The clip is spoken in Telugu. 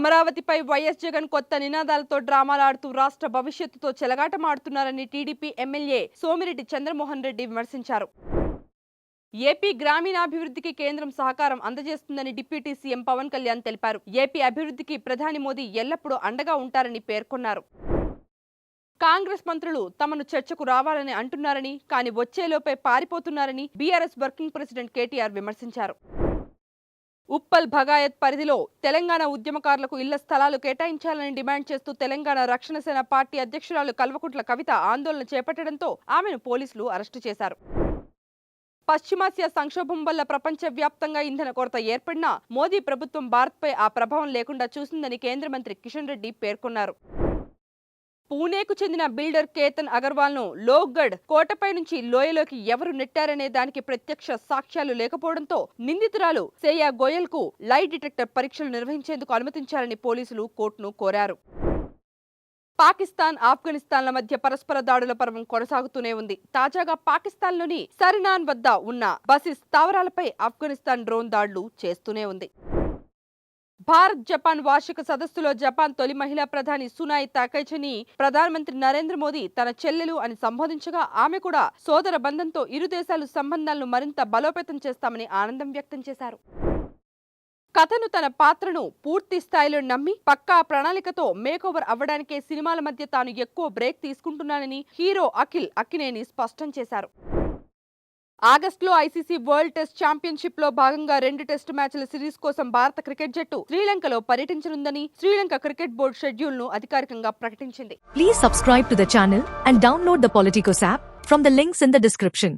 అమరావతిపై వైఎస్ జగన్ కొత్త నినాదాలతో డ్రామాలాడుతూ రాష్ట్ర భవిష్యత్తుతో చెలగాటమాడుతున్నారని టీడీపీ ఎమ్మెల్యే సోమిరెడ్డి చంద్రమోహన్ రెడ్డి విమర్శించారు. ఏపీ గ్రామీణాభివృద్ధికి కేంద్రం సహకారం అందజేస్తుందని డిప్యూటీ సీఎం పవన్ కళ్యాణ్ తెలిపారు. ఏపీ అభివృద్ధికి ప్రధాని మోదీ ఎల్లప్పుడూ అండగా ఉంటారని పేర్కొన్నారు. కాంగ్రెస్ మంత్రులు తమను చర్చకు రావాలని అంటున్నారని, కానీ వచ్చేలోపే పారిపోతున్నారని బీఆర్ఎస్ వర్కింగ్ ప్రెసిడెంట్ కేటీఆర్ విమర్శించారు. ఉప్పల్ భగాయత్ పరిధిలో తెలంగాణ ఉద్యమకారులకు ఇళ్ల స్థలాలు కేటాయించాలని డిమాండ్ చేస్తూ తెలంగాణ రక్షణ సేన పార్టీ అధ్యక్షురాలు కల్వకుంట్ల కవిత ఆందోళన చేపట్టడంతో ఆమెను పోలీసులు అరెస్టు చేశారు. పశ్చిమాసియా సంక్షోభం వల్ల ప్రపంచవ్యాప్తంగా ఇంధన కొరత ఏర్పడినా మోదీ ప్రభుత్వం భారత్పై ఆ ప్రభావం లేకుండా చూసిందని కేంద్ర మంత్రి కిషన్ రెడ్డి పేర్కొన్నారు. పూణేకు చెందిన బిల్డర్ కేతన్ అగర్వాల్ ను లోహ్గఢ్ కోటపై నుంచి లోయలోకి ఎవరు నెట్టారనే దానికి ప్రత్యక్ష సాక్ష్యాలు లేకపోవడంతో నిందితురాలు శ్రేయా గోయల్ కు లై డిటెక్టర్ పరీక్షలు నిర్వహించేందుకు అనుమతించాలని పోలీసులు కోర్టును కోరారు. పాకిస్తాన్, ఆఫ్ఘనిస్తాన్ల మధ్య పరస్పర దాడుల పర్వం కొనసాగుతూనే ఉంది. తాజాగా పాకిస్తాన్లోని సరినాన్ వద్ద ఉన్న బసిస్ స్థావరాలపై ఆఫ్ఘనిస్తాన్ డ్రోన్ దాడులు చేస్తూనే ఉంది. భారత్ జపాన్ వార్షిక సదస్సులో జపాన్ తొలి మహిళా ప్రధాని సునాయ్ తకైచిని ప్రధానమంత్రి నరేంద్ర మోదీ తన చెల్లెలు అని సంబోధించగా ఆమె కూడా సోదర బంధంతో ఇరు దేశాలు సంబంధాలను మరింత బలోపేతం చేస్తామని ఆనందం వ్యక్తం చేశారు. కథను, తన పాత్రను పూర్తి స్థాయిలో నమ్మి పక్కా ప్రణాళికతో మేకోవర్ అవ్వడానికే సినిమాల మధ్య తాను ఎక్కువ బ్రేక్ తీసుకుంటున్నానని హీరో అఖిల్ అక్కినేని స్పష్టం చేశారు. ఆగస్టులో ఐసీసీ వరల్డ్ టెస్ట్ ఛాంపియన్షిప్ లో భాగంగా 2 టెస్ట్ మ్యాచ్ల సిరీస్ కోసం భారత క్రికెట్ జట్టు శ్రీలంకలో పర్యటించనుందని శ్రీలంక క్రికెట్ బోర్డు షెడ్యూల్ ను అధికారికంగా ప్రకటించింది. Please subscribe to the channel and download the Politicos app from the links in the description.